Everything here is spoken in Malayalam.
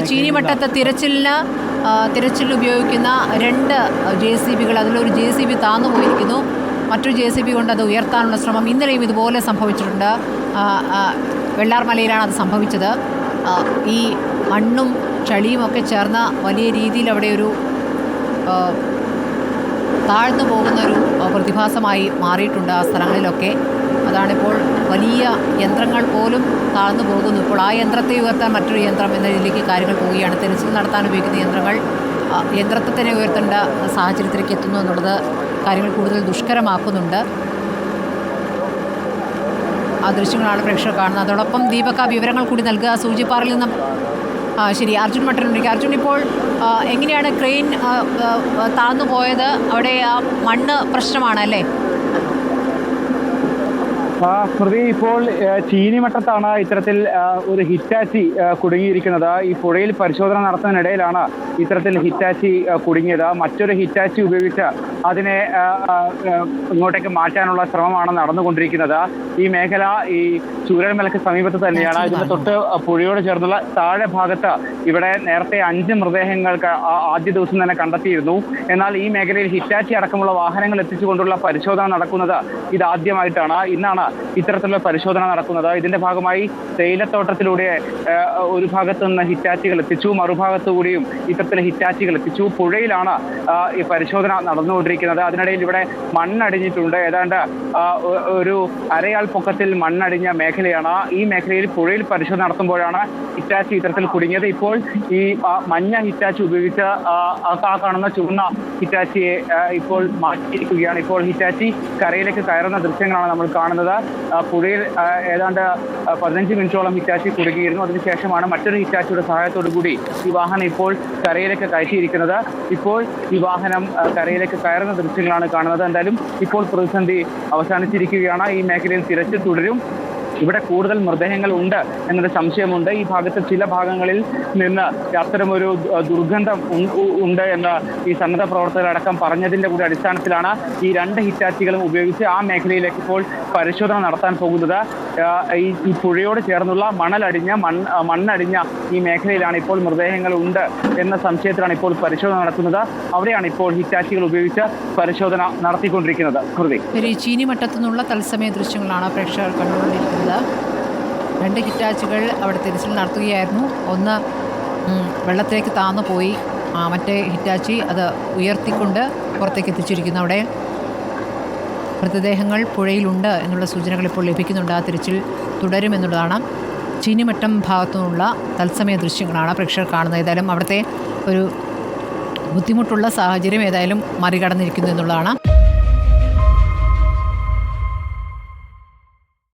ചീനിമട്ടത്തെ തിരച്ചിൽ ഉപയോഗിക്കുന്ന 2 JCBകൾ, അതിലൊരു JCB താന്നു പോയിരിക്കുന്നു. മറ്റൊരു JCB കൊണ്ട് അത് ഉയർത്താനുള്ള ശ്രമം ഇന്നലെയും ഇതുപോലെ സംഭവിച്ചിട്ടുണ്ട്. വെള്ളാർമലയിലാണ് അത് സംഭവിച്ചത്. ഈ മണ്ണും ചളിയും ഒക്കെ ചേർന്ന വലിയ രീതിയിൽ അവിടെ ഒരു താഴ്ന്നു പോകുന്നൊരു പ്രതിഭാസമായി മാറിയിട്ടുണ്ട് ആ സ്ഥലങ്ങളിലൊക്കെ. അതാണിപ്പോൾ വലിയ യന്ത്രങ്ങൾ പോലും താഴ്ന്നു പോകുന്നു. ഇപ്പോൾ ആ യന്ത്രത്തെ ഉയർത്താൻ മറ്റൊരു യന്ത്രം എന്ന രീതിയിലേക്ക് കാര്യങ്ങൾ പോവുകയാണ്. തെരച്ചിൽ നടത്താൻ ഉപയോഗിക്കുന്ന യന്ത്രത്തെ തന്നെ ഉയർത്തേണ്ട സാഹചര്യത്തിലേക്ക് എത്തുന്നു എന്നുള്ളത് കാര്യങ്ങൾ കൂടുതൽ ദുഷ്കരമാക്കുന്നുണ്ട്. ആ ദൃശ്യങ്ങളാണ് പ്രേക്ഷകർ കാണുന്നത്. അതോടൊപ്പം ദീപക വിവരങ്ങൾ കൂടി നൽകുക. സൂചിപ്പാറയിൽ നിന്നും ശരി, അർജുൻ മട്ടനുണ്ടെങ്കിൽ അർജുൻ, ഇപ്പോൾ എങ്ങനെയാണ് ക്രെയിൻ താഴ്ന്നു പോയത്? അവിടെ ആ മണ്ണ് പ്രശ്നമാണ് അല്ലേ? സ്മൃതി, ഇപ്പോൾ ചീനിമട്ടത്താണ് ഇത്തരത്തിൽ ഒരു ഹിറ്റാച്ചി കുടുങ്ങിയിരിക്കുന്നത്. ഈ പുഴയിൽ പരിശോധന നടത്തുന്നതിനിടയിലാണ് ഇത്തരത്തിൽ ഹിറ്റാച്ചി കുടുങ്ങിയത്. മറ്റൊരു ഹിറ്റാച്ചി ഉപയോഗിച്ച് അതിനെ ഇങ്ങോട്ടേക്ക് മാറ്റാനുള്ള ശ്രമമാണ് നടന്നുകൊണ്ടിരിക്കുന്നത്. ഈ മേഖല ഈ ചൂരൽമലയ്ക്ക് സമീപത്ത് തന്നെയാണ്. ഇതിന്റെ തൊട്ട് പുഴയോട് ചേർന്നുള്ള താഴെ ഭാഗത്ത് ഇവിടെ നേരത്തെ 5 മൃതദേഹങ്ങൾ ആദ്യ ദിവസം തന്നെ കണ്ടെത്തിയിരുന്നു. എന്നാൽ ഈ മേഖലയിൽ ഹിറ്റാച്ചി അടക്കമുള്ള വാഹനങ്ങൾ എത്തിച്ചുകൊണ്ടുള്ള പരിശോധന നടക്കുന്നത് ഇതാദ്യമായിട്ടാണ്. ഇന്നാണ് ഇത്തരത്തിലുള്ള പരിശോധന നടക്കുന്നത്. ഇതിന്റെ ഭാഗമായി തേയിലത്തോട്ടത്തിലൂടെ ഒരു ഭാഗത്തു നിന്ന് ഹിറ്റാച്ചികൾ എത്തിച്ചു, മറുഭാഗത്തു കൂടിയും ഇത്തരത്തിലെ ഹിറ്റാച്ചികൾ എത്തിച്ചു. പുഴയിലാണ് ഈ പരിശോധന നടന്നുകൊണ്ടിരിക്കുന്നത്. അതിനിടയിൽ ഇവിടെ മണ്ണടിഞ്ഞിട്ടുണ്ട്. ഏതാണ്ട് ഒരു അരയാൾ പൊക്കത്തിൽ മണ്ണടിഞ്ഞ മേഖലയാണ്. ഈ മേഖലയിൽ പുഴയിൽ പരിശോധന നടത്തുമ്പോഴാണ് ഹിറ്റാച്ചി ഇത്തരത്തിൽ കുടുങ്ങിയത്. ഇപ്പോൾ ഈ മഞ്ഞ ഹിറ്റാച്ചി ഉപയോഗിച്ച് ആ കാണുന്ന ചുവന്ന ഹിറ്റാച്ചിയെ ഇപ്പോൾ മാറ്റിയിരിക്കുകയാണ്. ഇപ്പോൾ ഹിറ്റാച്ചി കരയിലേക്ക് കയറുന്ന ദൃശ്യങ്ങളാണ് നമ്മൾ കാണുന്നത്. പുഴയിൽ ഏതാണ്ട് 15 മിനിറ്റോളം ഹിറ്റാച്ചി കുടുങ്ങിയിരുന്നു. അതിനുശേഷമാണ് മറ്റൊരു ഹിറ്റാച്ചിയുടെ സഹായത്തോടു കൂടി ഈ വാഹനം ഇപ്പോൾ കരയിലേക്ക് കയറ്റിയിരിക്കുന്നത്. ഇപ്പോൾ ഈ വാഹനം കരയിലേക്ക് കയറുന്ന ദൃശ്യങ്ങളാണ് കാണുന്നത്. എന്തായാലും ഇപ്പോൾ പ്രതിസന്ധി അവസാനിച്ചിരിക്കുകയാണ്. ഈ മേഖലയിൽ തിരച്ചിൽ തുടരും. ഇവിടെ കൂടുതൽ മൃതദേഹങ്ങൾ ഉണ്ട് എന്നൊരു സംശയമുണ്ട്. ഈ ഭാഗത്ത് ചില ഭാഗങ്ങളിൽ നിന്ന് അത്തരമൊരു ദുർഗന്ധം ഉണ്ട് എന്ന് ഈ സന്നദ്ധ പ്രവർത്തകരടക്കം പറഞ്ഞതിൻ്റെ കൂടി അടിസ്ഥാനത്തിലാണ് ഈ 2 ഹിറ്റാച്ചികളും ഉപയോഗിച്ച് ആ മേഖലയിലേക്ക് ഇപ്പോൾ പരിശോധന നടത്താൻ പോകുന്നത്. ഈ പുഴയോട് ചേർന്നുള്ള മണ്ണടിഞ്ഞ ഈ മേഖലയിലാണ് ഇപ്പോൾ മൃതദേഹങ്ങൾ ഉണ്ട് എന്ന സംശയത്തിലാണ് ഇപ്പോൾ പരിശോധന നടക്കുന്നത്. അവിടെയാണ് ഇപ്പോൾ ഹിറ്റാച്ചികൾ ഉപയോഗിച്ച് പരിശോധന നടത്തിക്കൊണ്ടിരിക്കുന്നത്. ചീനിമട്ടത്തു നിന്നുള്ള തത്സമയ ദൃശ്യങ്ങളാണ് പ്രേക്ഷകർ കണ്ടുകൊണ്ടിരിക്കുന്നത്. 2 ഹിറ്റാച്ചികൾ അവിടെ തിരച്ചിൽ നടത്തുകയായിരുന്നു. ഒന്ന് വെള്ളത്തിലേക്ക് താന്നു പോയി. മറ്റേ ഹിറ്റാച്ചി അത് ഉയർത്തിക്കൊണ്ട് പുറത്തേക്ക് എത്തിച്ചിരിക്കുന്നു. അവിടെ മൃതദേഹങ്ങൾ പുഴയിലുണ്ട് എന്നുള്ള സൂചനകൾ ഇപ്പോൾ ലഭിക്കുന്നുണ്ട്. ആ തിരച്ചിൽ തുടരുമെന്നുള്ളതാണ്. ചീനിമട്ടം ഭാഗത്തു നിന്നുള്ള തത്സമയ ദൃശ്യങ്ങളാണ് പ്രേക്ഷകർ കാണുന്നത്. ഏതായാലും അവിടുത്തെ ഒരു ബുദ്ധിമുട്ടുള്ള സാഹചര്യം ഏതായാലും മറികടന്നിരിക്കുന്നു എന്നുള്ളതാണ്.